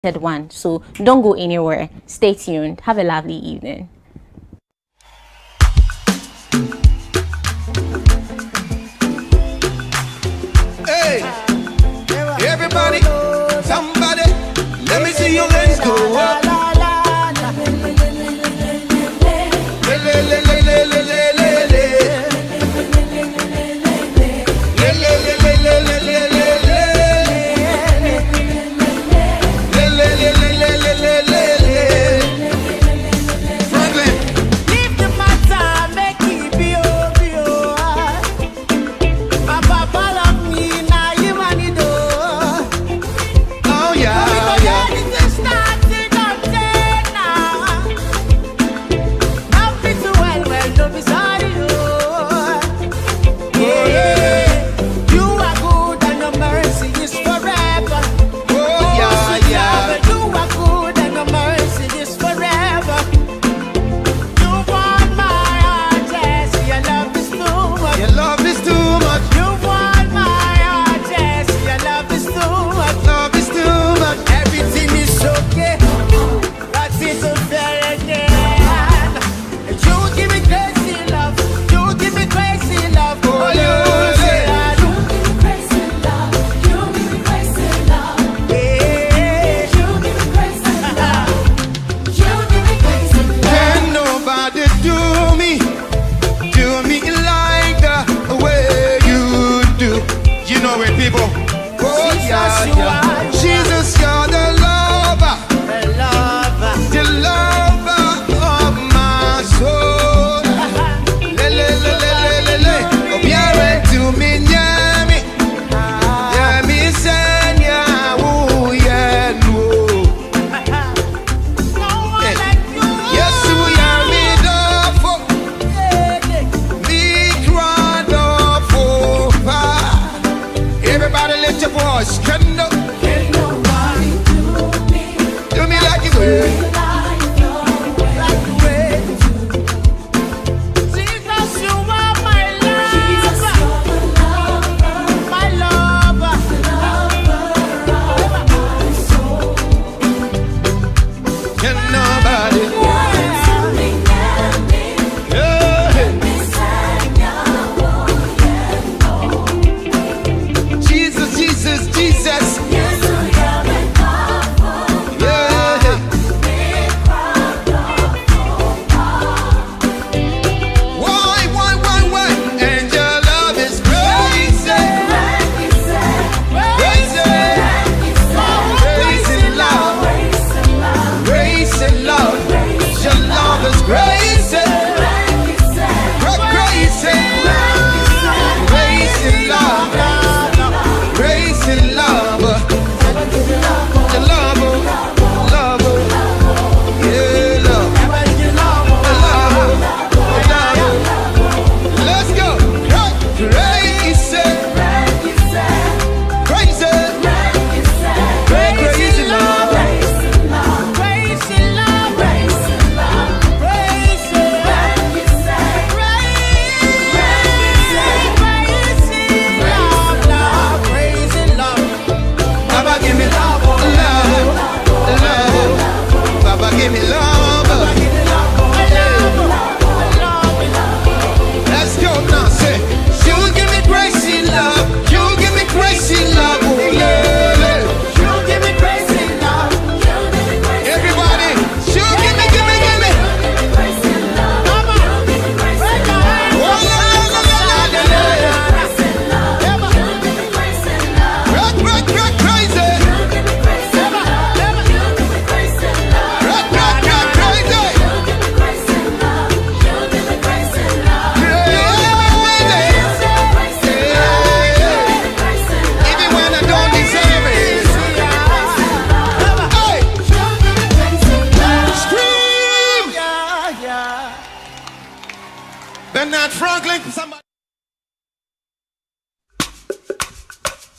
one. So don't go anywhere. Stay tuned. Have a lovely evening. Hey, everybody, somebody, let me see your legs go up.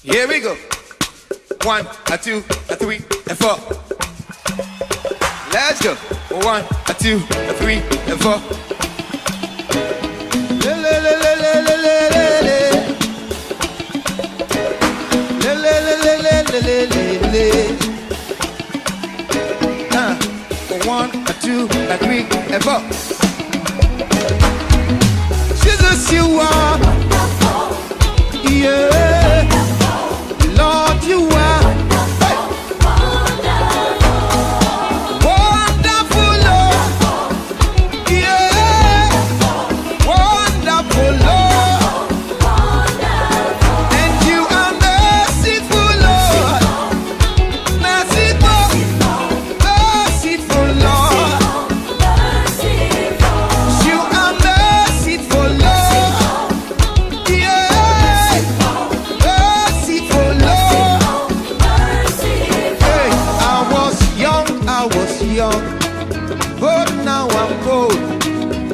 Here we go. 1, 2, 3, and 4. Let's go. 1, 2, 3, and 4. 1, a 2, a 3, a 4. Jesus, you are. Yeah. Lord, you are. Hey. Wonderful Lord. Yeah. Wonderful Lord. And you are merciful Lord. Merciful. Merciful Lord. You are merciful Lord. Yeah. Merciful Lord. Hey, I was young, but now I'm old.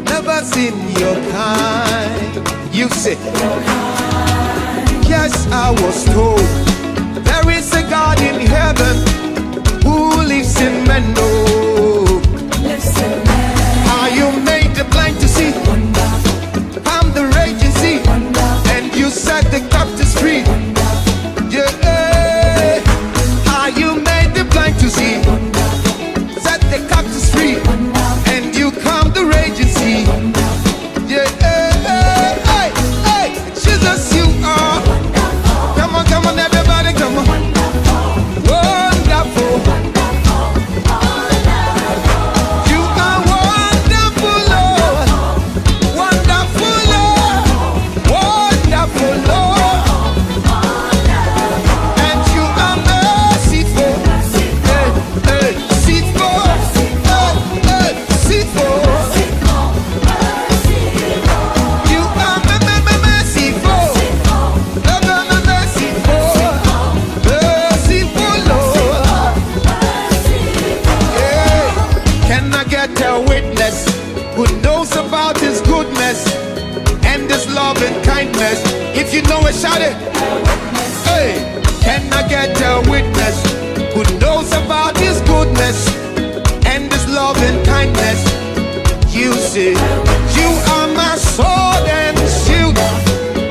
Never seen your kind. You say, yes, I was told there is a God in heaven who lives in men. Oh, how you made the blind to see, calm the raging sea, and you set the captives free. Yeah, how you made the blind to see, set the captives free, and you calm the raging sea. Yeah, hey, hey, Jesus, you are. Come on, everybody, come on. Wonderful. You are wonderful, Lord. Wonderful, Lord. Wonderful, Lord. And you are merciful. Hey, hey, merciful. Hey, hey, merciful. You are merciful. Merciful, Lord. Yeah. Can I get a witness who knows about His goodness and His love and kindness? If you know it, shout it. Hey, can I get a witness who knows about His goodness and His love and kindness? You say, you are my sword and shield,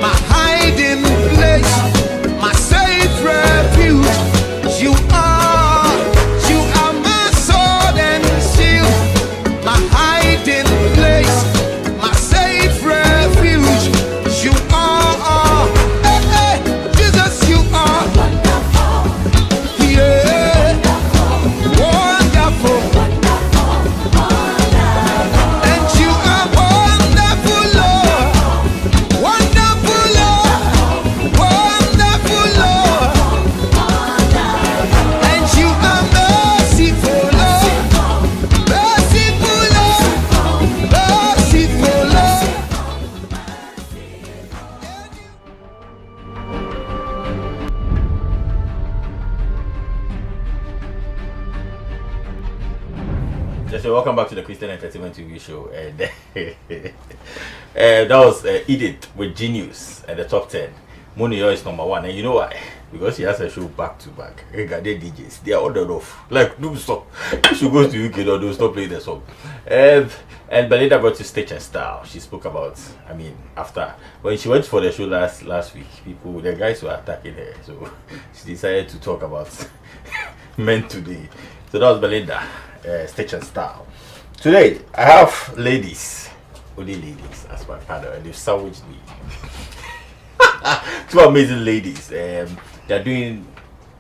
my hiding place, my safe refuge. You are my sword and shield, my hiding place, my safe refuge. You are, hey, hey, Jesus, you are. Yeah, wonderful. And you are wonderful, Lord. Wonderful, Lord. Wonderful, Lord. And you are merciful, Lord. Merciful, Lord. Merciful, Lord. Just welcome back to the Christian Entertainment TV show. And that was Edith with Genius and the top 10. Monio is number 1, and you know why? Because she has a show back to back. Regarding DJs, they are ordered off. Like, do stop. If she goes to UK, do stop playing the song. And Belinda brought to Stitch and Style. She spoke about, I mean, after when she went for the show last week, the guys were attacking her. So she decided to talk about men today. So that was Belinda, Stitch and Style. Today I have ladies, only ladies as my panel, and they've sandwiched me. Two amazing ladies. They're doing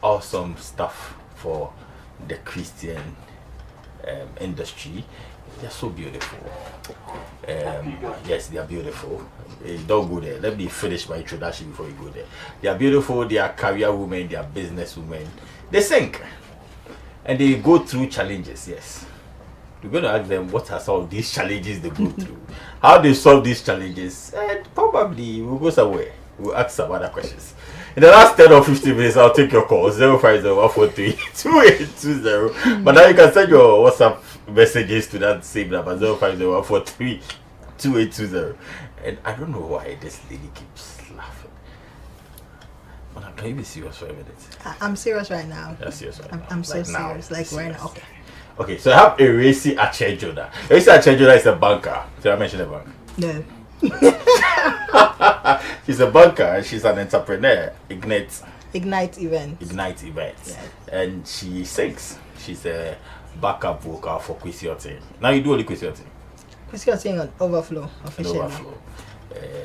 awesome stuff for the Christian industry. They're so beautiful. Yes, they are beautiful. Don't go there. Let me finish my introduction before you go there. They are beautiful. They are career women. They are business women. They sing, and they go through challenges. Yes, we're going to ask them what are some of these challenges they go through, how they solve these challenges, and probably we'll go somewhere. We'll ask some other questions. In the last 10 or 15 minutes, I'll take your call 050-143-2820. But now you can send your WhatsApp messages to that same number 050-143-2820. And I don't know why this lady keeps laughing. But can you be serious for a minute? I'm serious right now. You're serious right now. I'm so Like now. serious. Like right now. Okay. Okay, so I have Eresi Achejona. Eresi Achejona is a banker. Did I mention a bank? No. She's a banker and she's an entrepreneur. Ignite Events. Events. Yes. And she sings. She's a backup vocal for Kwesi. Now you do only Kwesi. You're saying on Overflow officially. Overflow.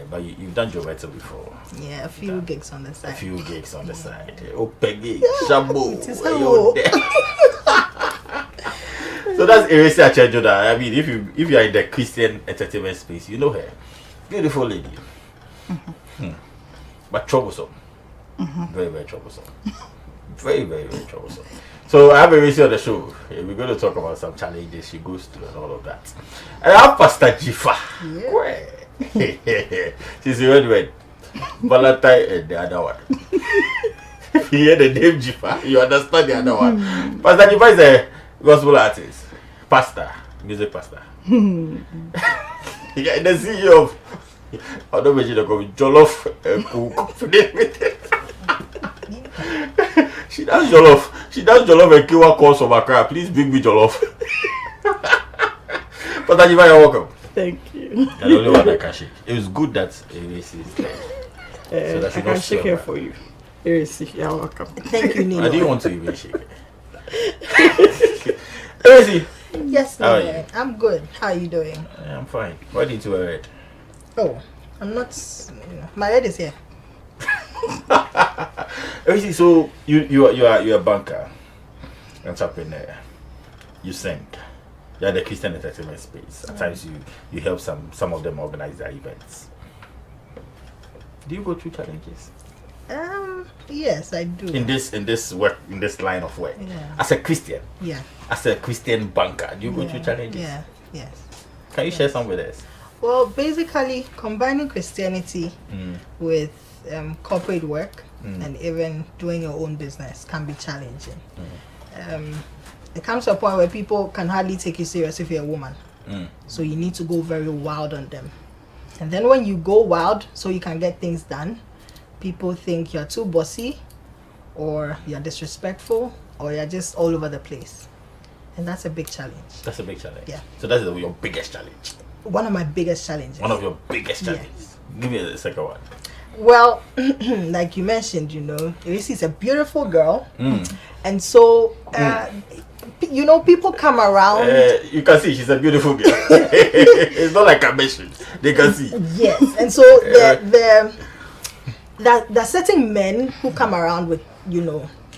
But you've done Jovetto before. Yeah, a few gigs on the side. A few gigs on the side. Oh, Peggy, Shambo. It is where you there? So that's Eresi Achejoda. I mean, if you are in the Christian entertainment space, you know her. Beautiful lady. But troublesome. Very, very troublesome. Very, very, very troublesome. So I have Eresi on the show. We're going to talk about some challenges she goes through and all of that. And I have Pastor Jifa. Yeah. Where? She's the red. Valentine and the other one. If you hear the name Jifa, you understand the other one. Pastor Jifa is a gospel artist, pastor, music pastor. Yeah, the CEO of I don't mention the company Jollof Cook. She does Jollof. She does Jollof and QR calls from Accra. Please bring me Jollof. Pastor Jifa, you're welcome. Thank you. I don't know what I can shake. It was good that Eresi is there. So that I can shake it for you. Eresi, you're welcome. Thank you, Nino. I didn't want to even shake it. Eresi. Yes, How are Nino. you? I'm good. How are you doing? I'm fine. Why didn't you wear red? Oh, I'm not. My head is here. Eresi, so you're a banker, entrepreneur. You sing. You're in the Christian entertainment space. At times you help some of them organize their events. Do you go through challenges? Yes, I do. In this work, in this line of work, Yeah. as a Christian, Yeah. as a Christian banker, do you go Yeah. through challenges? Yeah. Yes. Can you share some with us? Well, basically, combining Christianity with corporate work and even doing your own business can be challenging. It comes to a point where people can hardly take you serious if you're a woman. So you need to go very wild on them. And then when you go wild so you can get things done, people think you're too bossy or you're disrespectful or you're just all over the place. And that's a big challenge. That's a big challenge. Yeah. So that's your biggest challenge. One of my biggest challenges. One of your biggest challenges. Give me the second one. Well, like you mentioned, Eresi is a beautiful girl. And so, people come around. You can see she's a beautiful girl. It's not like I mentioned. They can see. Yes. And so, there are certain men who come around with,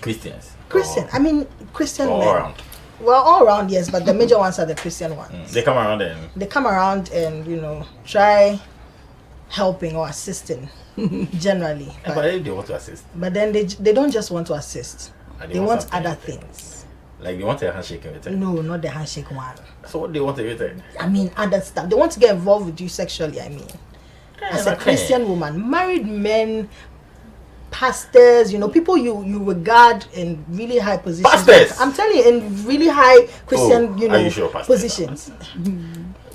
Christians. Christian. I mean, Christian All men. around. Well, all around, yes, but the major ones are the Christian ones. They come around and They come around and, try helping or assisting, generally. but they want to assist. But then they don't just want to assist. And They want something other in return. things. Like they want a handshake in return. No, not the handshake one. So what do they want in return? I mean, other stuff. They want to get involved with you sexually, I mean. As a okay. Christian woman, married men, pastors, people you regard in really high positions. Pastors? I'm telling you, in really high Christian, are you sure pastors positions.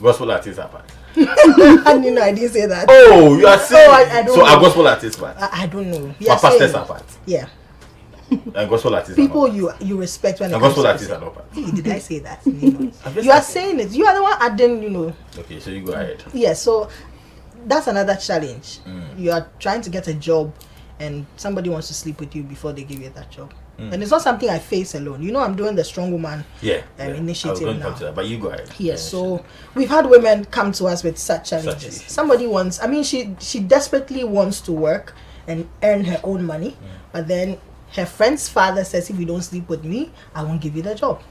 Gospel artists are part. And I didn't say that. Oh, you are saying. I don't so are know. gospel artists part? I don't know. You But are pastors saying- are part. Yeah. And gospel artists People are not. you respect when it And comes gospel to artists are Christian. not part. Hey, did I say that? just You are said saying it. You are the one adding, Okay, so you go ahead. Yeah, so that's another challenge. You are trying to get a job and somebody wants to sleep with you before they give you that job. And it's not something I face alone. I'm doing the strong woman Yeah. initiative I was going to now. come to that, but you go ahead. Yes, so we've had women come to us with such challenges. issues. Somebody wants, she desperately wants to work and earn her own money, but then her friend's father says, if you don't sleep with me, I won't give you the job.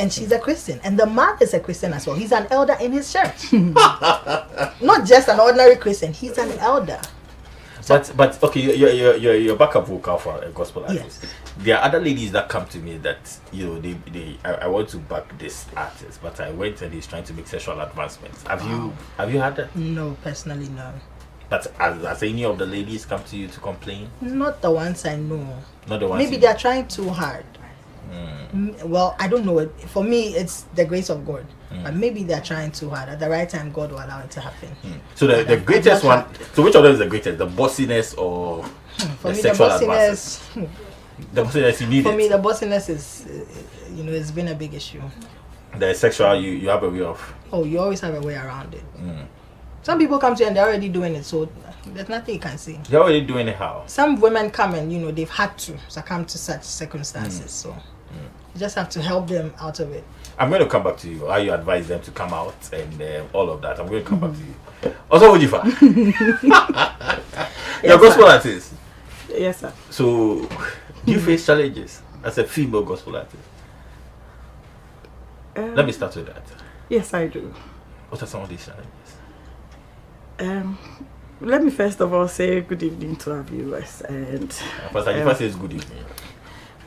And she's a Christian, and the man is a Christian as well. He's an elder in his church. Not just an ordinary Christian, he's an elder. But okay, you're backup vocal for a gospel artist. Yes. There are other ladies that come to me that I want to back this artist, but I went and he's trying to make sexual advancements. Have you had that? No, personally, no. But has any of the ladies come to you to complain? Not the ones I know. Not the ones. Maybe they're trying too hard. Well, I don't know. For me, it's the grace of God. But maybe they're trying too hard. At the right time, God will allow it to happen. So the greatest one. So which of them is the greatest? The bossiness or For the me, the sexual advances? bossiness. The bossiness you need For it. me, the bossiness is, it's been a big issue. The sexual you have a way of. Oh, you always have a way around it. Some people come to you and they're already doing it, so there's nothing you can say. They're already doing it how? Some women come and they've had to succumb to such circumstances, so you just have to help them out of it. I'm going to come back to you. How you advise them to come out and all of that. I'm going to come back to you. Also, Ujifa, you're a gospel artist. Yes, sir. So, do you face challenges as a female gospel artist? Let me start with that. Yes, I do. What are some of these challenges? Let me first of all say good evening to our viewers, and Pastor Jifa says good evening.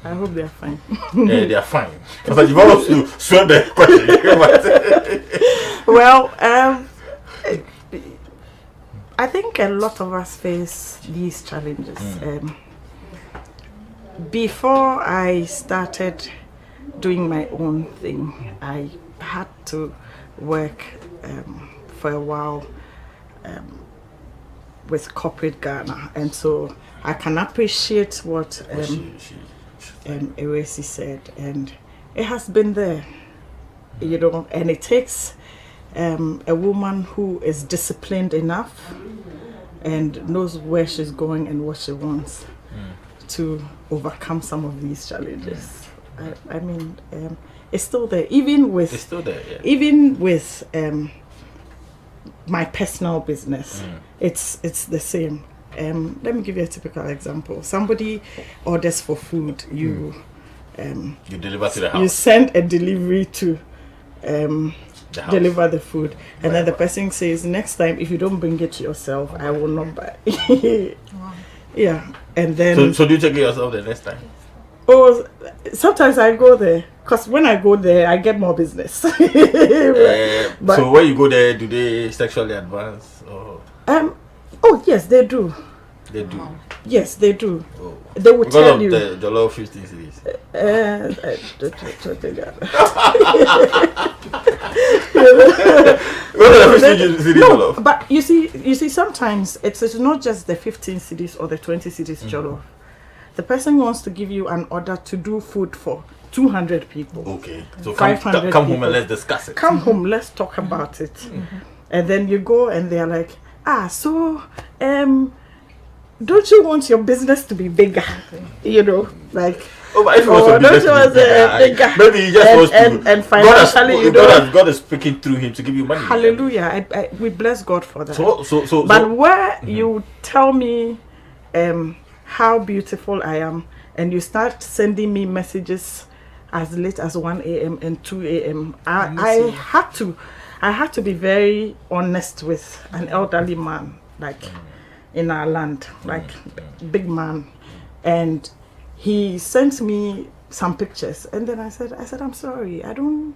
I hope they are fine. Yeah, they are fine. Pastor Jifa wants to swear the question. Well, I think a lot of us face these challenges. Before I started doing my own thing, I had to work for a while with corporate Ghana, and so I can appreciate what Eresi said, and it has been there, and it takes a woman who is disciplined enough and knows where she's going and what she wants to overcome some of these challenges. I mean, it's still there, even with It's still there, yeah. even with my personal business. It's the same. Let me give you a typical example. Somebody orders for food. You deliver to the house. you send a delivery to The house. deliver the food, and then the person says, next time if you don't bring it yourself, I will not buy. Yeah, and then So do you take it yourself the next time? oh, sometimes I go there, because when I go there I get more business. But- So when you go there, do they sexually advance? Or Oh yes, they do. they do? Yes, they do. Oh. They will Because tell of you. the law of 15 cities. What are the 15 cities No, jollof? but you see, sometimes it's not just the 15 cities or the 20 cities jollof. The person wants to give you an order to do food for 200 people. Okay, so 500 come home people. and let's discuss it. Come home, let's talk about it. And then you go and they're like, so don't you want your business to be bigger? Like. Oh, but if you want Oh, to be don't you want bigger? maybe he just wants to. and financially, God is speaking through him to give you money. Hallelujah! We bless God for that. So But where you tell me how beautiful I am, and you start sending me messages as late as 1 a.m. and 2 a.m., I had to be very honest with an elderly man, like in our land, like big man, and he sent me some pictures, and then I said, I'm sorry, I will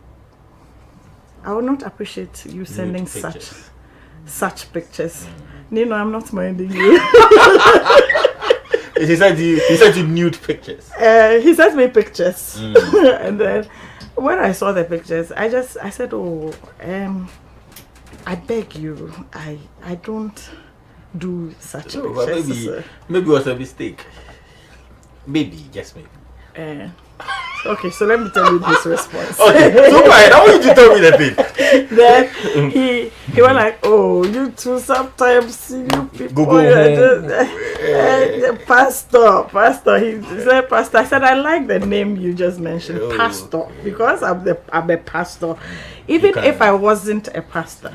not appreciate you sending such pictures. Nino, I'm not minding you. he sent you nude pictures. He sent me pictures, and then when I saw the pictures, I said, I beg you, I don't do such pictures. Maybe it was a mistake. Maybe, just maybe. Okay, so let me tell you this response. Okay, so I want you to tell me the thing. Then he was like, oh, you too, sometimes you people, pastor. He said, pastor. I said, I like the name you just mentioned, pastor, because I'm a pastor. Even if I wasn't a pastor,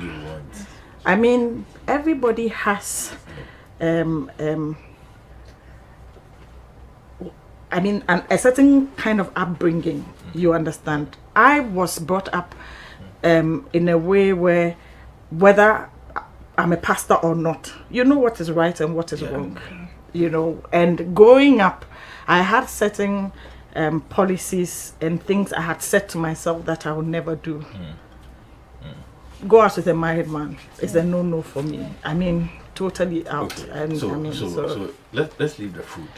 I mean, everybody has a certain kind of upbringing, you understand. I was brought up in a way where, whether I'm a pastor or not, you know what is right and what is wrong, and growing up, I had certain policies and things I had said to myself that I would never do. Go out with a married man is a no for me. I mean, totally out. Okay. And so let's leave the food.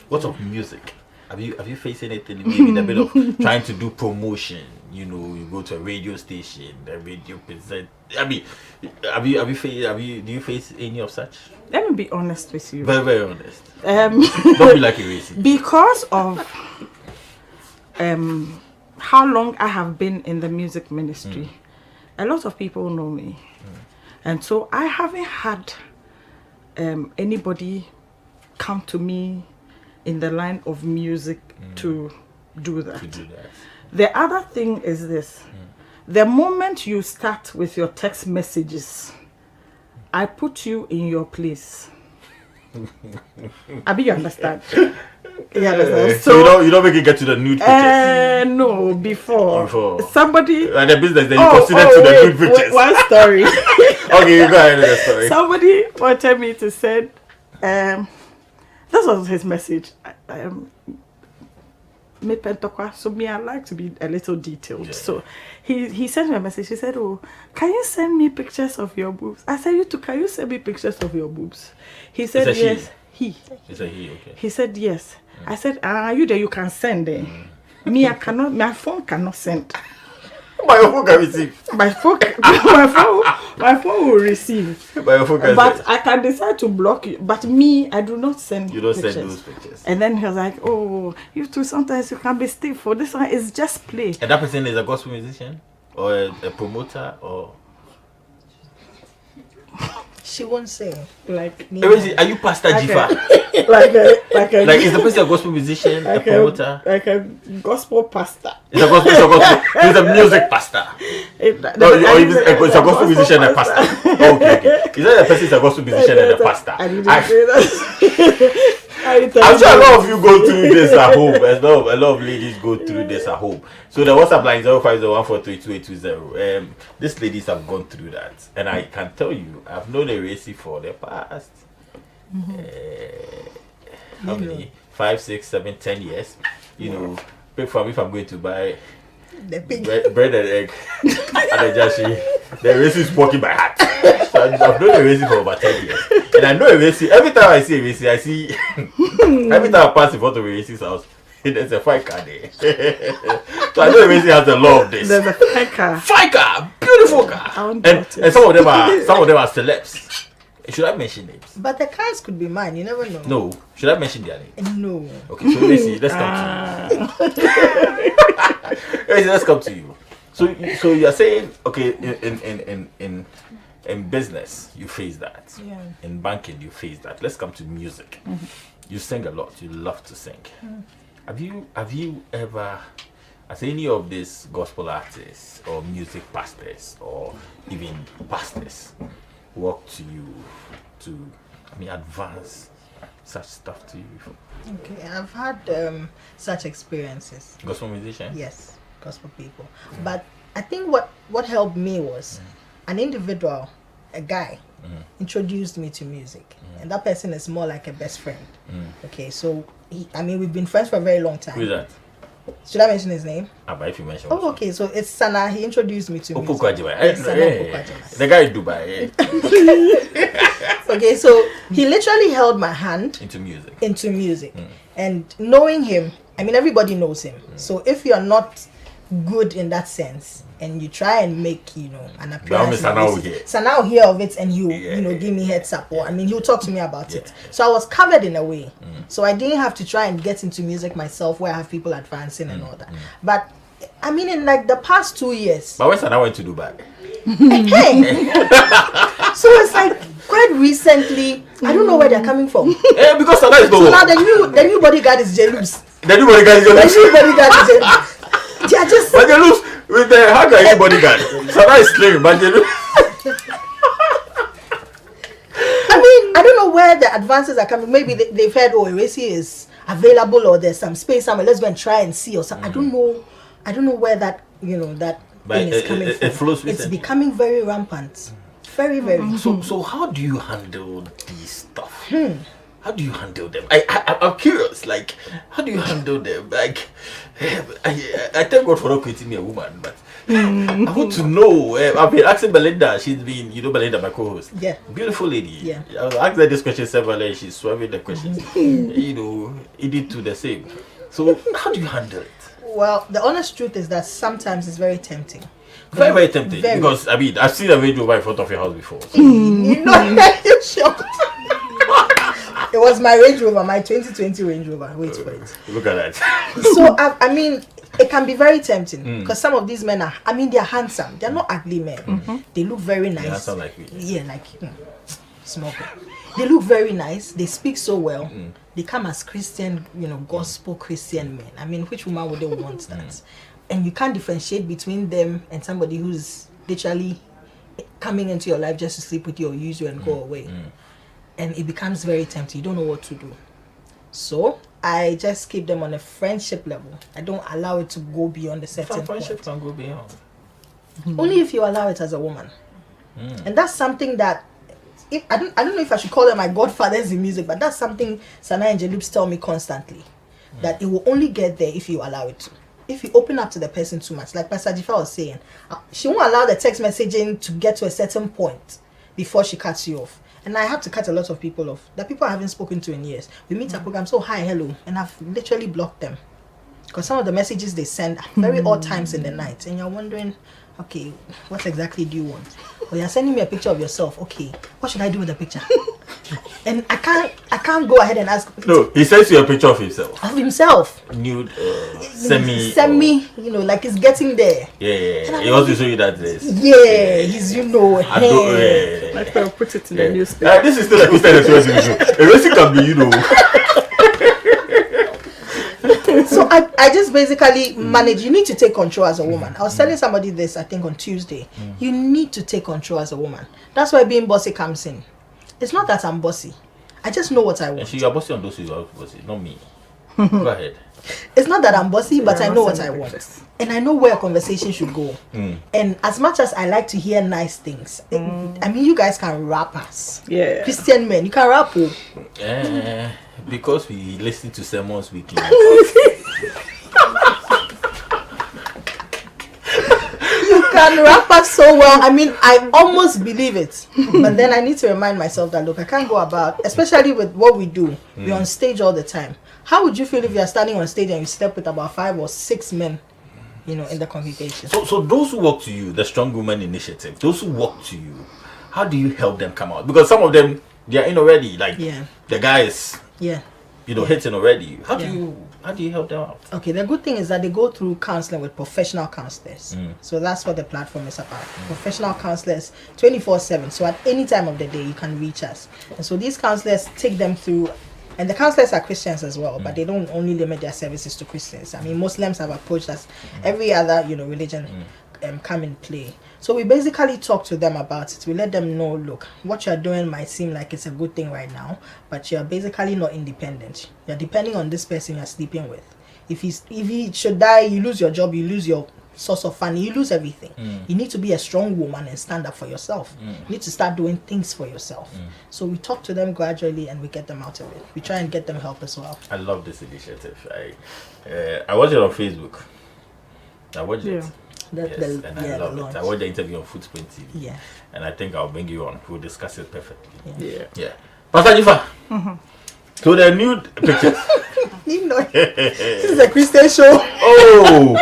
What of music? Have you faced anything? Maybe a bit of trying to do promotion. You go to a radio station, the radio present. I mean, do you face any of such? let me be honest with you. Very, very honest. Don't be like a racist. Because of how long I have been in the music ministry, a lot of people know me. And so I haven't had anybody come to me in the line of music to do that. The other thing is this. The moment you start with your text messages, I put you in your place. Abi, you understand? So you don't make it get to the nude pictures? No, before. Somebody... And the business that you consider to the nude pictures. One story. Okay, you go ahead with the story. Somebody wanted me to send... this was his message. So me, I like to be a little detailed. Yeah. So he sent me a message. He said, "Oh, can you send me pictures of your boobs?" I said, "You too, can you send me pictures of your boobs?" He said, "Yes." He. Is that he? Okay. He said, "Yes." I said, "Are you there? You can send there." Me, I cannot. My phone cannot send. My phone can receive. My phone will receive. My phone can but send. I can decide to block you. But me, I do not send. You don't pictures. send those pictures. And then he was like, "Oh, you too. Sometimes you can be stiff. For this one, it's just play." And that person is a gospel musician or a promoter or. She won't say. Like, Are you Pastor Jifa? like is the person a gospel musician, a promoter? Like a gospel pastor. It's a gospel. He's a music pastor. It's a gospel musician and a pastor. Okay. Is that the person is a gospel musician and a pastor? I didn't say that. I'm sure a lot of you go through this at home. A lot of ladies go through this at home. So the WhatsApp line 0501432820. These ladies have gone through that, and I can tell you, I've known Eracy for the past how many? 5, 6, 7, 10 years. You know, pick from if I'm going to buy the pig. bread and egg and a jashi. The Eracy is walking by heart. So I've known Eracy for about 10 years. And I know Eracy, every time I see Eracy, I see, every time I pass in front of Eracy's house, there's a fire car there. So I know Eracy has a lot of this. There's a fire car. Fire car! Beautiful car! And some of them are celebs. Should I mention names? But the cars could be mine, you never know. No. Should I mention their names? No. Okay, so let's come to you. Let's come to you. So you're saying, okay, in business you face that. Yeah. In banking you face that. Let's come to music. You sing a lot. You love to sing. Have you ever, as any of these gospel artists or music pastors or even pastors, walk to you to advance such stuff to you before? Okay, I've had such experiences. Gospel musician? Yes, gospel people. But I think what helped me was an individual, a guy, introduced me to music. And that person is more like a best friend. Okay, so we've been friends for a very long time. Who is that? Should I mention his name? But if you mention okay, so it's Sana. He introduced me to music. The guy in Dubai. Okay, so he literally held my hand into music. And knowing him, everybody knows him. So if you're not good in that sense and you try and make an appearance, Sana will hear of it and you give me heads up, or he'll talk to me about it. So I was covered in a way. So I didn't have to try and get into music myself where I have people advancing and all that. But in like the past 2 years. But when Sana went to Dubai? So it's like quite recently, I don't know where they're coming from. Because Sana is so now the new bodyguard is jealous. The new bodyguard is jealous. They are just. But jealous with the how can you bodyguard? Sana is slim, but jealous. I don't know where the advances are coming. Maybe they've heard, Eracy is available, or there's some space somewhere. Let's go and try and see, or something. I don't know where that that thing is coming from. It's becoming very rampant. Very, very. So how do you handle these stuff? How do you handle them? I'm curious. Like, how do you handle them? Like, I thank God for not creating me a woman, but I want to know. I've been asking Belinda. She's been, Belinda, my co-host. Yeah. Beautiful lady. Yeah. I was asking her this question several times. She's swerving the questions. Edith too the same. So how do you handle it? Well, the honest truth is that sometimes it's very tempting. Very, very tempting. Because I've seen a Range Rover in front of your house before. So. You're shocked. It was my Range Rover, my 2020 Range Rover. Wait for it. Look at that. So it can be very tempting because some of these men are, I mean, they're handsome. They're not ugly men. They look very nice. They handsome like me. Yeah, like small. They look very nice. They speak so well. They come as Christian, gospel Christian men. I mean, which woman would they want that? And you can't differentiate between them and somebody who's literally coming into your life just to sleep with you or use you and go away. And it becomes very tempting. You don't know what to do. So I just keep them on a friendship level. I don't allow it to go beyond a certain Friendship point. can go beyond. Only if you allow it as a woman. And that's something that I don't know if I should call them my godfathers in music, but that's something Sana and Jeloops tell me constantly. That it will only get there if you allow it to. If you open up to the person too much, like Pastor Jifa was saying, she won't allow the text messaging to get to a certain point before she cuts you off. And I have to cut a lot of people off. The people I haven't spoken to in years. We meet at programs, so hi, hello, and I've literally blocked them. Because some of the messages they send are very odd times in the night, and you're wondering, okay, what exactly do you want? Or you're sending me a picture of yourself. Okay, what should I do with the picture? And I can't go ahead and ask. No, he sends you a picture of himself. Of himself. Nude, semi, like it's getting there. Yeah. He wants to show you that dress. Yeah, he's I don't. Like I'll put it in the newspaper. This is still a Christian expression. Erasing can be, So I just basically manage. You need to take control as a woman. I was telling somebody this, I think on Tuesday. You need to take control as a woman. That's why being bossy comes in. It's not that I'm bossy. I just know what I want. And you are bossy on those who are bossy, not me. Go ahead. It's not that I'm bossy, but I know what I want. And I know where a conversation should go. And as much as I like to hear nice things, I mean, you guys can rap us. Yeah. Christian men, you can rap. Because we listen to sermons weekly. You can rap us so well. I mean, I almost believe it. But then I need to remind myself that, look, I can't go about, especially with what we do. We're on stage all the time. How would you feel if you are standing on stage and you step with about 5 or 6 men, in the congregation? So those who walk to you, the Strong Woman Initiative, those who walk to you, how do you help them come out? Because some of them, they are in already. Like, the guy is, hitting already. How do you help them out? Okay, the good thing is that they go through counseling with professional counselors. So that's what the platform is about. Professional counselors 24/7. So at any time of the day, you can reach us. And so these counselors take them through, and the counselors are Christians as well, but they don't only limit their services to Christians. I mean, Muslims have approached us. Every other, religion come in play. So we basically talk to them about it. We let them know, look, what you're doing might seem like it's a good thing right now, but you're basically not independent. You're depending on this person you're sleeping with. If he should die, you lose your job, you lose your source of funding, you lose everything. You need to be a strong woman and stand up for yourself. You need to start doing things for yourself. So we talk to them gradually and we get them out of it. We try and get them help as well. I love this initiative. I watched it on Facebook. I watched it. I love it. I watched the interview on Footprint TV. Yeah. And I think I'll bring you on. We'll discuss it perfectly. Yeah. Pastor Jifa. So the nude pictures. This is a Christian show. Oh.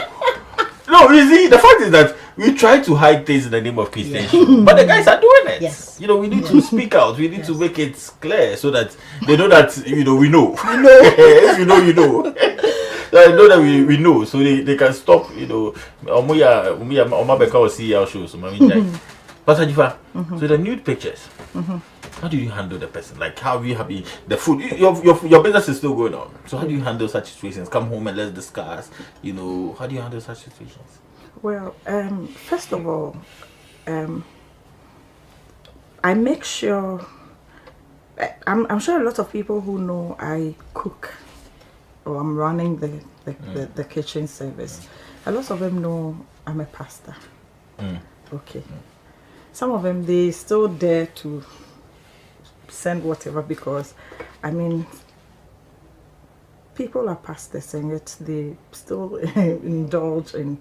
No, you see, the fact is that we try to hide things in the name of Christianity, but the guys are doing it. Yes. We need to speak out. We need to make it clear so that they know that we know. We know. If you know, you know. I know that we know, so they can stop. Omabeka will see our shows. Pastor Jifa, so the nude pictures. How do you handle the person? Like, how you have the food? Your business is still going on. So how do you handle such situations? Come home and let's discuss. How do you handle such situations? Well, first of all, I make sure. I'm sure a lot of people who know I cook, or I'm running the kitchen service. A lot of them know I'm a pastor. Okay. Some of them, they still dare to send whatever, because I mean, people are pastors and yet they still indulge in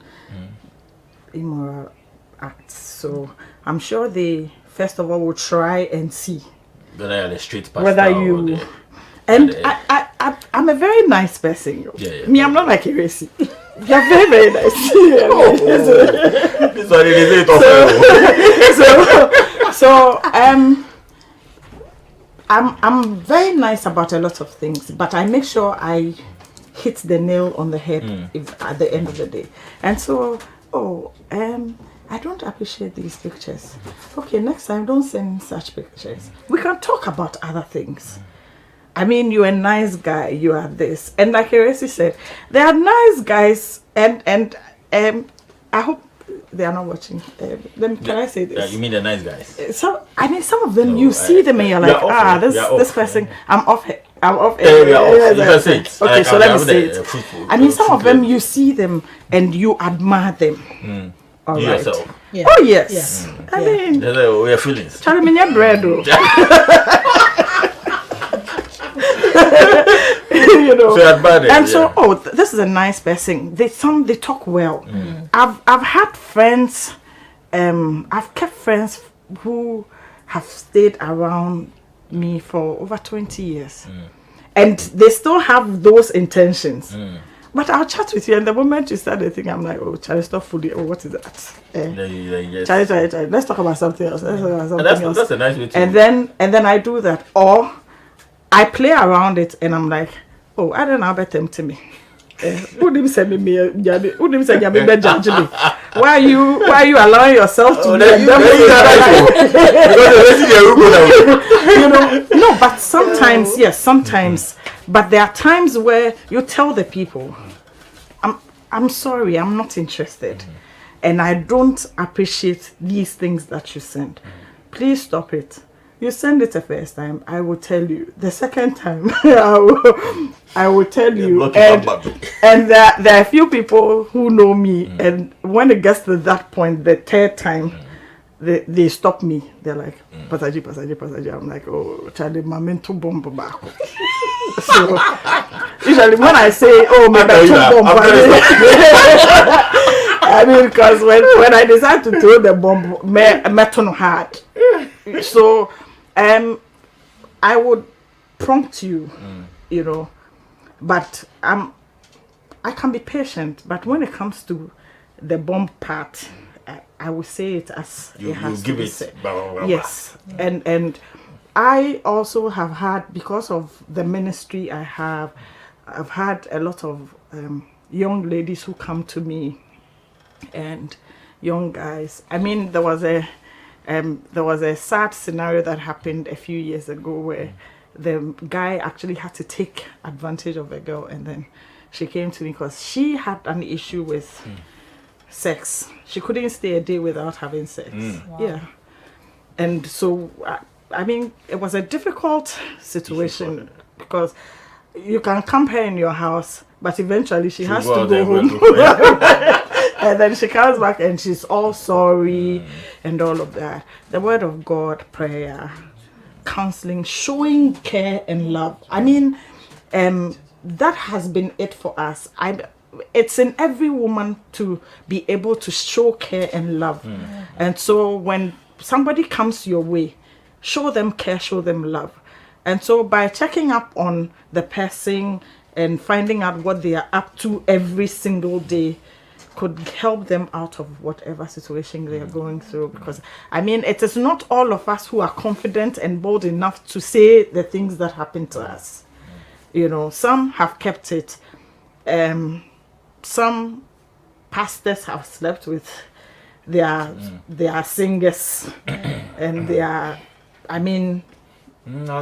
immoral acts. So I'm sure they first of all will try and see whether you're the street pastor, whether you I'm a very nice person. Me, I'm not like a racy. You're very, very nice. This one is it. So I'm very nice about a lot of things, but I make sure I hit the nail on the head at the end of the day. And so, I don't appreciate these pictures. Okay, next time, don't send such pictures. We can talk about other things. I mean, you're a nice guy, you are this. And like Eresi said, there are nice guys, and I hope they are not watching. Can I say this? Yeah, you mean the nice guys? So, I mean, some of them, you see them and you're like, this person, I'm off it. Okay, so let me say it. I mean, some of them, you see them and you admire them. All right. Yourself. Yeah. Oh, yes. I mean, we have feelings. Charlie, me your bread, though. You know. So and so, this is a nice person. They talk well. I've had friends. I've kept friends who have stayed around me for over 20 years, and they still have those intentions. But I'll chat with you, and the moment you start the thing, I'm like, oh, Charlie, stop fully. Oh, what is that? Charlie. Let's talk about something else. That's a nice way to. And then I do that, or I play around it, and I'm like, oh, I don't know about them to me. Who didn't send me? Who didn't send me? Judge me. Why are you allowing yourself to? You know, no. But sometimes, yes, sometimes. But there are times where you tell the people, I'm sorry, I'm not interested, and I don't appreciate these things that you send. Please stop it. You send it the first time, I will tell you. The second time, I will tell you. And there are a few people who know me, and when it gets to that point, the third time, they stop me. They're like, Pasaji. I'm like, oh, Charlie, my mental bomb back. So usually when I say, oh, my mental bomb, I mean, because when I decide to throw the bomb, metal hard. So I would prompt you, you know, but I can be patient. But when it comes to the bomb part, I will say it as it has to be said. Yes, and I also have had, because of the ministry I've had a lot of young ladies who come to me, and young guys. I mean, there was a sad scenario that happened a few years ago where the guy actually had to take advantage of a girl, and then she came to me because she had an issue with sex. She couldn't stay a day without having sex. Wow. Yeah. And so, I mean, it was a difficult situation because you can camp her in your house, but eventually she has to go home. And then she comes back and she's all sorry and all of that. The word of God, prayer, counseling, showing care and love. I mean, that has been it for us. It's in every woman to be able to show care and love. And so when somebody comes your way, show them care, show them love. And so by checking up on the person and finding out what they are up to every single day could help them out of whatever situation they are going through. Because, I mean, it is not all of us who are confident and bold enough to say the things that happen to us. You know, some have kept it. Some pastors have slept with their singers and I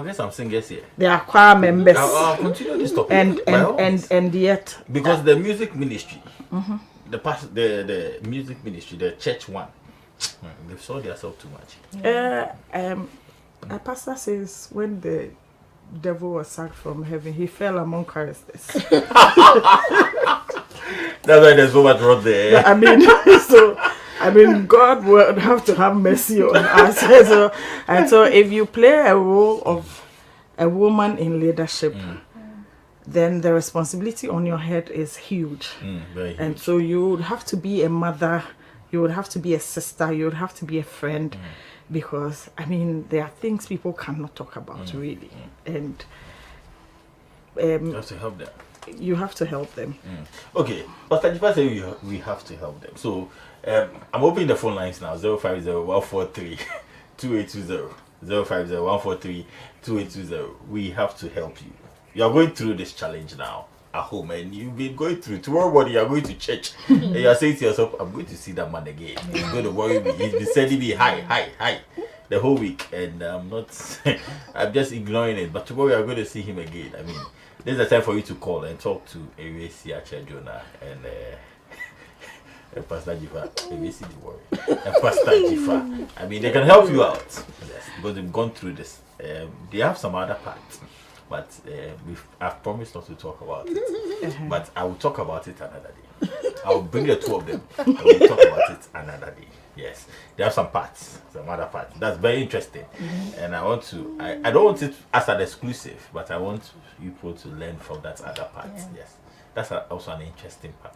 guess I'm singers here. They are choir members. I'll continue this topic. And yet, because the music ministry, the music ministry, the church one, they've sold themselves too much. A pastor says when the devil was sacked from heaven, he fell among choristers. That's why there's so much wrong there. I mean, God would have to have mercy on us. So if you play a role of a woman in leadership, then the responsibility on your head is huge. Very huge. And so you would have to be a mother, you would have to be a sister, you would have to be a friend, because, I mean, there are things people cannot talk about, really. And you have to help them. You have to help them. Okay, Pastor Jipa said we have to help them. So I'm opening the phone lines now. 050-143-2820. 050-143-2820. We have to help you. You are going through this challenge now. at home and you've been going through. Tomorrow morning you are going to church and you are saying to yourself, I'm going to see that man again. He's going to worry me. He's been sending me hi the whole week, and I'm not. I'm just ignoring it. But tomorrow we are going to see him again. I mean, this is the time for you to call and talk to Asiamah, Jonah, and Pastor Jifa. And Pastor Jifa. I mean, they can help you out, yes, because they've gone through this. They have some other parts, but I've promised not to talk about it. But I will talk about it another day. I will bring the two of them. I will talk about it another day. Yes, they have some parts, some other parts. That's very interesting, and I want to. I don't want it as an exclusive, but I want people to learn from that other part. Yeah. Yes, that's also an interesting part.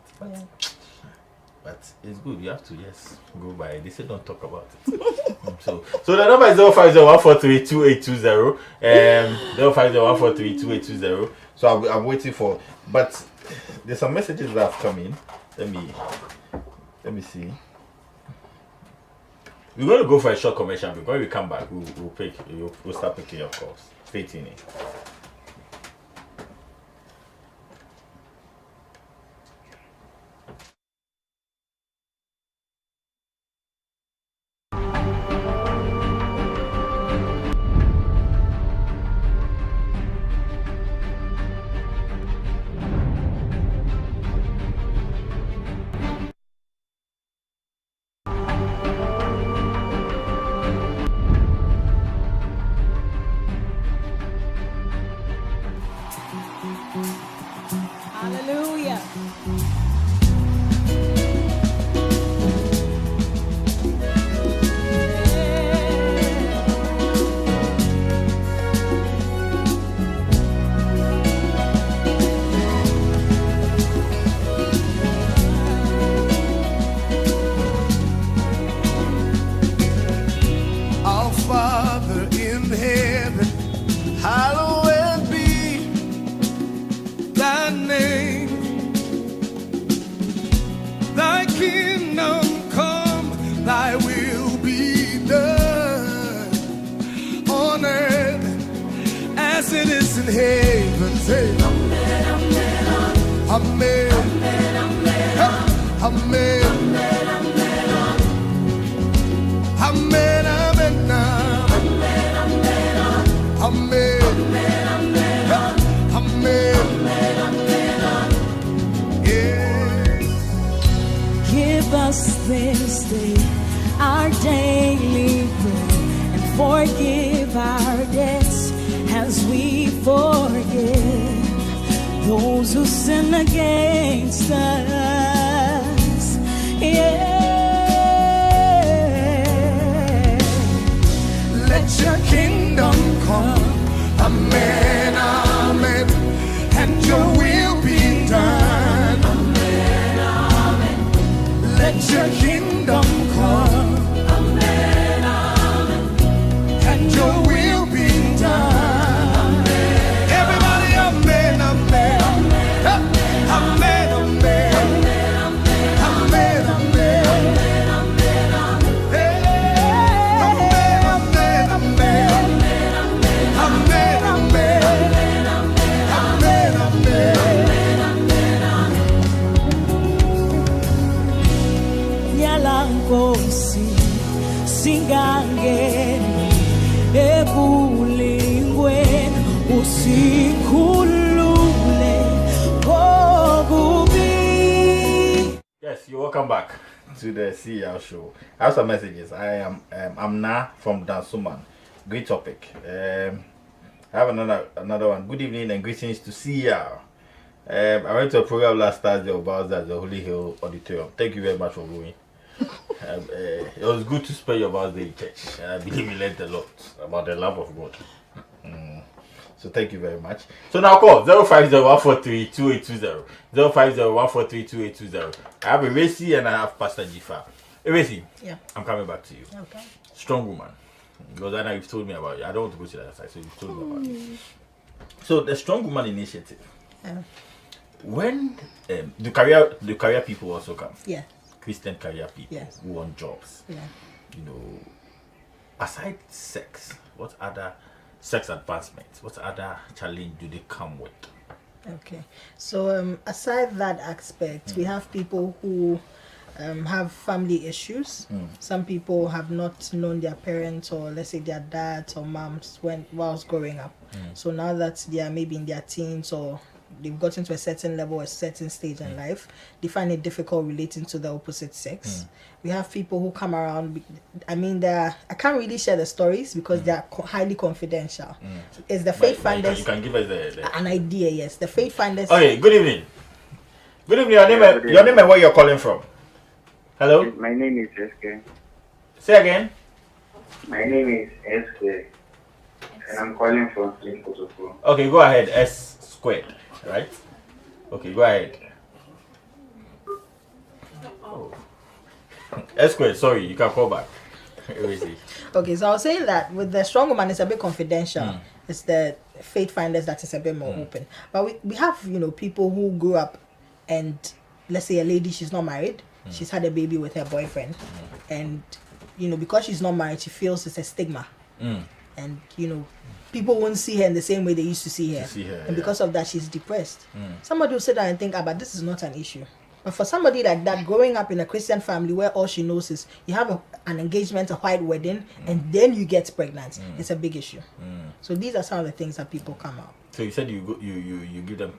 But it's good. You have to just go by. They say don't talk about it. So the number is 05014328220. 05014328220. So I'm waiting for. But there's some messages that have come in. Let me see. We're going to go for a short commercial. But when we come back, we'll start picking your calls. Stay tuned. Hallelujah. Our Father in heaven, hallowed be thy name. Thy kingdom come, thy will be done on earth as it is in heaven. Say, Amen, Amen, Amen, Amen, Amen, Amen, yeah. Give us this day our daily bread, and forgive our debts as we forgive those who sin against us. Yeah. Let your kingdom come, amen, amen, and your will be done, amen, amen. Let your kingdom come, amen, amen, and your will be done, amen. Everybody, amen, amen, amen, amen, amen, amen, amen. Yalangosi singangeni ebulingweni usikhulule ngokubi. Yes, you're welcome back to the CeRShow. I have some messages. I'm Na from Dansuman. Great topic. I have another one. Good evening and greetings to CR. I went to a program last Thursday about that, the Holy Hill Auditorium. Thank you very much for going. It was good to spend your birthday in church. I believe we learned a lot about the love of God. So thank you very much. So now call 05014328220. 05014328220. I have Eracy and I have Pastor Jifa. Eracy, Yeah. I'm coming back to you. Okay. Strong woman. Because I know you've told me about it. I don't want to go to the other side, so you've told me about it. So the Strong Woman Initiative. Yeah. When the career people also come. Yeah. Christian career people Yes. who want jobs. Yeah. You know, aside sex, what other sex advancements, what other challenge do they come with? Okay. So aside that aspect, we have people who have family issues. Some people have not known their parents, or let's say their dads or moms whilst growing up. So now that they are maybe in their teens, or they've gotten to a certain level, a certain stage in life, they find it difficult relating to the opposite sex. We have people who come around. I mean, I can't really share the stories because they are highly confidential. It's the faith finders. You can give us An idea, yes. The faith finders. Okay, good evening. Good evening. Your name and where you're calling from. Hello? My name is SK. Say again. My name is SK. And I'm calling from Limpopo. Okay, go ahead. S squared, right? Okay, go ahead. Oh. S squared, sorry, you can call back. Okay, so I was saying that with the strong woman, it's a bit confidential. It's the faith finders that is a bit more open. But we have, people who grew up, and let's say a lady, she's not married. She's had a baby with her boyfriend. And, because she's not married, she feels it's a stigma. And, people won't see her in the same way they used to see her. And because of that, she's depressed. Somebody will sit down and think, but this is not an issue. But for somebody like that, growing up in a Christian family where all she knows is you have an engagement, a white wedding, and then you get pregnant, it's a big issue. So these are some of the things that people come out. So you said you give them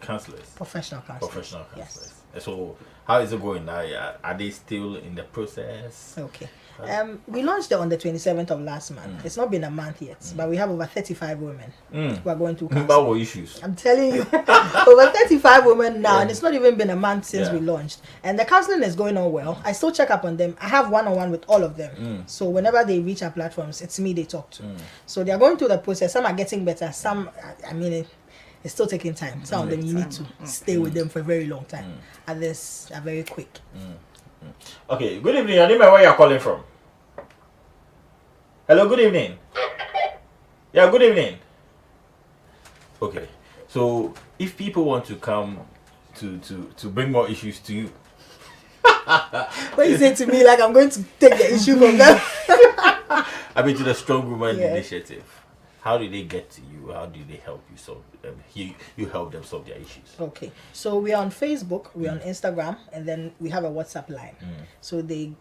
counselors? Professional counselors. Professional counselors. Yes. So how is it going now? Are they still in the process? Okay. We launched it on the 27th of last month. It's not been a month yet, but we have over 35 women who are going to counseling. About what issues? I'm telling you, over 35 women now, and it's not even been a month since we launched. And the counseling is going on well. I still check up on them. I have one-on-one with all of them. So whenever they reach our platforms, it's me they talk to. So they are going through the process. Some are getting better. Some, it's still taking time. Some of them you need to stay with them for a very long time. Others are very quick. Okay, good evening. Your name and where you're calling from? Hello, good evening. Yeah, good evening. Okay, so if people want to come to bring more issues to you, what you say to me, like I'm going to take the issue from them? to the Strong Woman Initiative. How do they get to you? How do they help you solve? You help them solve their issues. Okay, so we are on Facebook, we're on Instagram, and then we have a WhatsApp line. So they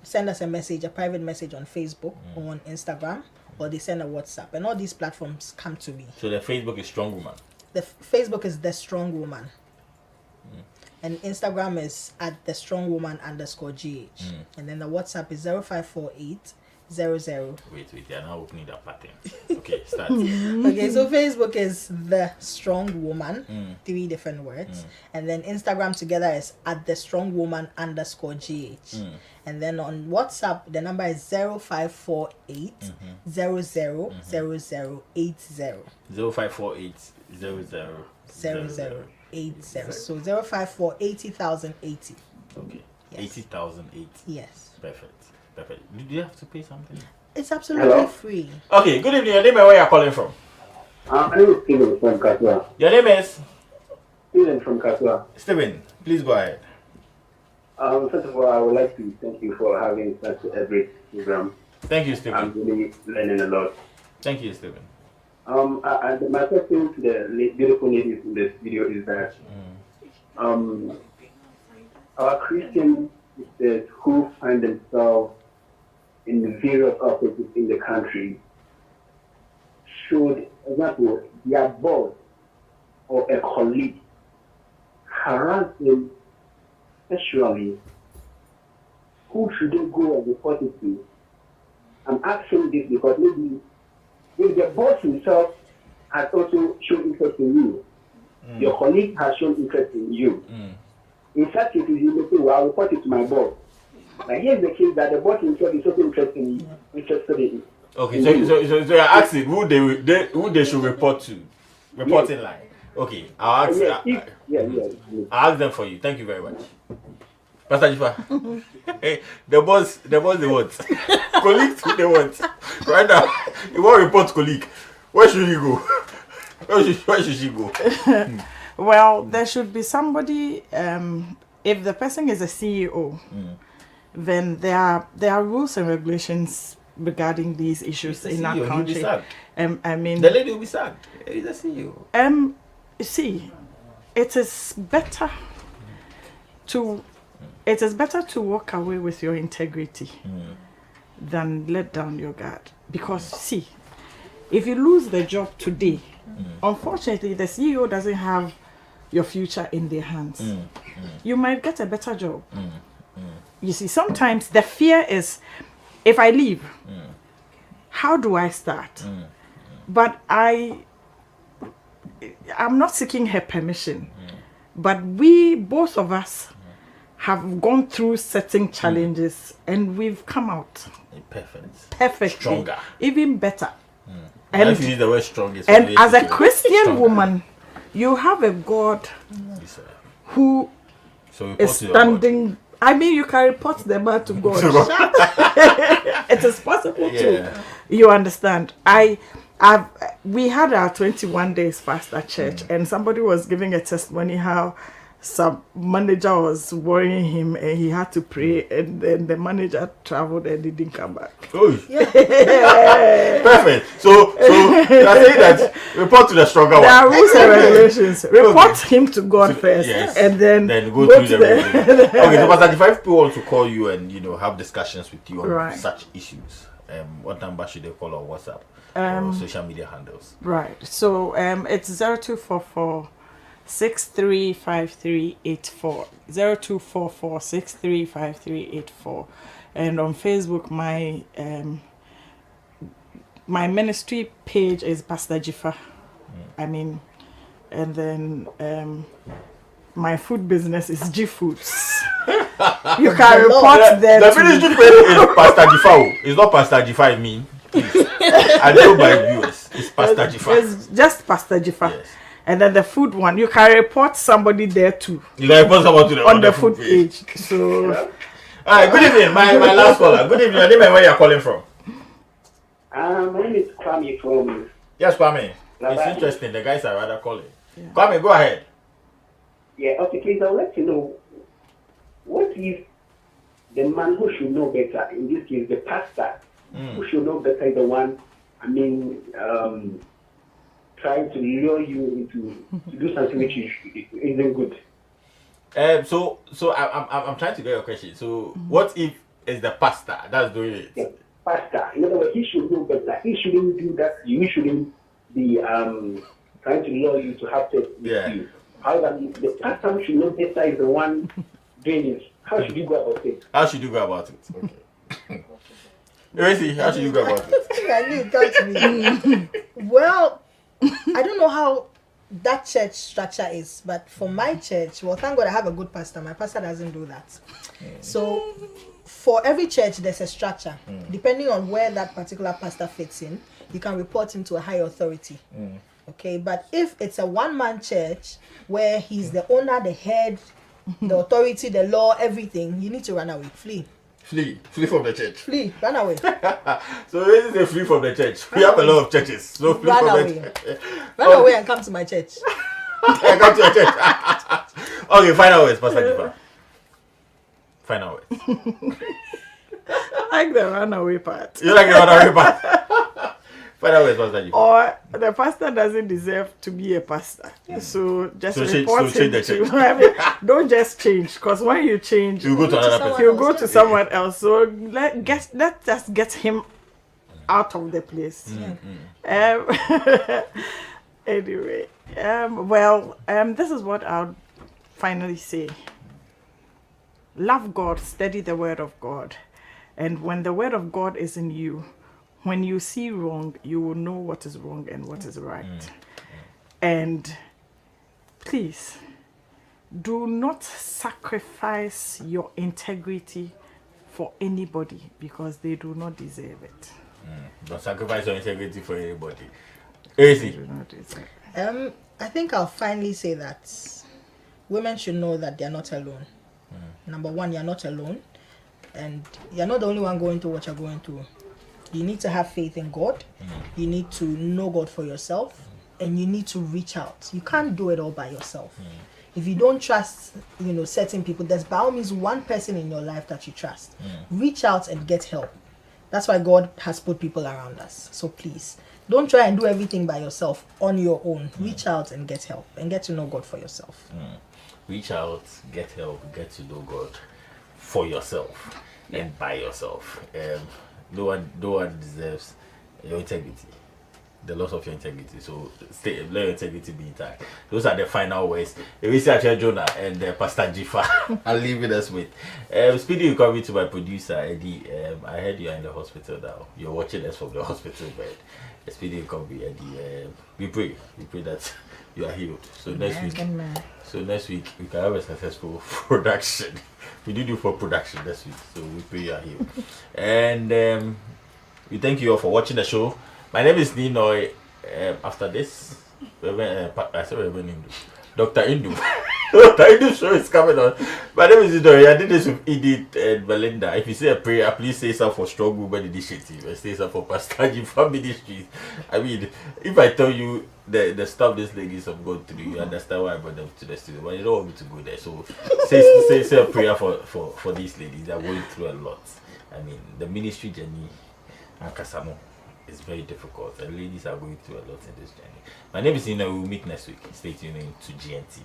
send us a message, a private message on Facebook or on Instagram, or they send a WhatsApp, and all these platforms come to me. So the Facebook is Strong Woman. The Facebook is The Strong Woman, and Instagram is at The Strong Woman _GH, and then the WhatsApp is 0548 00. Wait, you're now opening that pattern. Okay, start. Okay, so Facebook is The Strong Woman, 3 different words, and then Instagram together is at The Strong Woman _GH, and then on WhatsApp the number is 0548 000080. 0548 0080. So 054 80,080. Okay. Yes. 80,080. Yes. Perfect. Do you have to pay something? It's absolutely free. Okay, good evening. Your name and where you're calling from? My name is Steven from Kasua. Your name is? Steven from Kasua. Steven, please go ahead. First of all, I would like to thank you for having such a great program. Thank you, Steven. I'm really learning a lot. Thank you, Steven. My question to the beautiful ladies in this video is that our Christian sisters who find themselves in the various offices in the country should, for example, their boss or a colleague harass them sexually, who should they go and report it to? I'm asking this because maybe if the boss himself has also shown interest in you, your colleague has shown interest in you. In such cases, you may say, well, I'll report it to my boss. Now, here's the case that the boss himself is also interested in. Okay, so you're asking who they should report to? Reporting line. Okay, I'll ask. I'll ask them for you. Thank you very much. Pastor Jifa. Hey, the boss they want. Colleagues who they want. Right now, you want to report colleague. Where should he go? Where should she go? Well, there should be somebody. If the person is a CEO, then there are rules and regulations regarding these issues in our country. I mean, the lady will be sacked. He's a CEO. You see, it is better to walk away with your integrity than let down your guard. Because see, if you lose the job today, unfortunately the CEO doesn't have your future in their hands. You might get a better job. You see, sometimes the fear is, if I leave, how do I start? But I'm not seeking her permission. But we, both of us, have gone through certain challenges and we've come out perfect, stronger, even better. And if you use the word strongest, and as a Christian woman, you have a God who is standing. I mean, you can report the man to God. It is possible too. You understand? We had our 21 days fast at church, and somebody was giving a testimony how some manager was worrying him and he had to pray, and then the manager traveled and he didn't come back. Perfect. So you're saying that report to the stronger one. There are rules and regulations. Report him to God first, and then go through the regulations. Okay, so Pastor, if people want to call you and have discussions with you on such issues, what number should they call on WhatsApp or social media handles? Right. So it's 0244 635384 0244 635384, and on Facebook my ministry page is Pastor Jifa. I mean, and then my food business is G Foods. You can report there. The ministry page is Pastor Jifa. It's not Pastor Jifa. I mean, please. I know my viewers. It's Pastor Jifa. It's just Pastor Jifa. Yes. And then the food one, you can report somebody there too. You can report someone on the food page. So, all right. Good evening, my last caller. Good evening. Your name and where you're calling from? My name is Kwame from. Yes, Kwame. It's interesting. The guys are rather calling. Yeah. Kwame, go ahead. Yeah. Okay, please. I would like to know, what if the man who should know better, in this case, the pastor, who should know better, is the one, trying to lure you into to do something which isn't good. So I'm trying to get your question. So what if it's the pastor that's doing it? The pastor, in other words, he should know better. He shouldn't do that. You shouldn't be trying to lure you to have sex with you. However, the pastor should know better is the one doing it. How should you go about it? How should you go about it? Okay. How should you go about it? I knew it got to me. Well, I don't know how that church structure is, but for my church, well, thank God I have a good pastor. My pastor doesn't do that. So for every church, there's a structure. Depending on where that particular pastor fits in, you can report him to a higher authority. Okay, but if it's a one-man church where he's the owner, the head, the authority, the law, everything, you need to run away. Flee from the church. Flee, run away. So this is a flee from the church. We have a lot of churches. So flee run from away. the church. Run away and come to my church. Come to your church. Okay, final words, Pastor Jifa. Final words. I like the runaway part. You like the runaway part? Final words, Pastor Jifa. Or the pastor doesn't deserve to be a pastor. So just report him to. Don't just change, because when you change, you go to another person. He'll go to someone else. So let's just get him out of the place. Anyway, this is what I'll finally say. Love God, study the word of God. And when the word of God is in you, when you see wrong, you will know what is wrong and what is right. And please, do not sacrifice your integrity for anybody, because they do not deserve it. Don't sacrifice your integrity for anybody. Easy. I think I'll finally say that women should know that they're not alone. Number one, you're not alone, and you're not the only one going through what you're going through. You need to have faith in God. You need to know God for yourself, and you need to reach out. You can't do it all by yourself. If you don't trust, certain people, there's by all means one person in your life that you trust. Reach out and get help. That's why God has put people around us. So please, Don't try and do everything by yourself on your own. Reach out and get help and get to know God for yourself. Reach out, get help, get to know God for yourself and by yourself. No one deserves your integrity, the loss of your integrity. So let your integrity be intact. Those are the final words. Researcher Jonah and Pastor Jifa are leaving us with. Speedy recovery to my producer Eddie. I heard you are in the hospital now. You're watching us from the hospital bed. Speedy recovery, Eddie. We pray that you are healed. So next week we can have a successful production. We did you for production this week, so we pray you are healed. And we thank you all for watching the show. My name is Ninoy. After this, I said Reverend Indu. Dr. Indu. Dr. Indu show is coming on. My name is Ninoy. I did this with Edith and Belinda. If you say a prayer, please say something for Strong Woman Initiative and say something for Pastor Jifa Ministries. I mean, if I tell you the stuff these ladies have gone through, you understand why I brought them to the studio. But you don't want me to go there. So say a prayer for these ladies. They are going through a lot. I mean, the ministry journey and Kasamo is very difficult, and ladies are going through a lot in this journey. My name is Nina. We'll meet next week. Stay tuned to GNTV.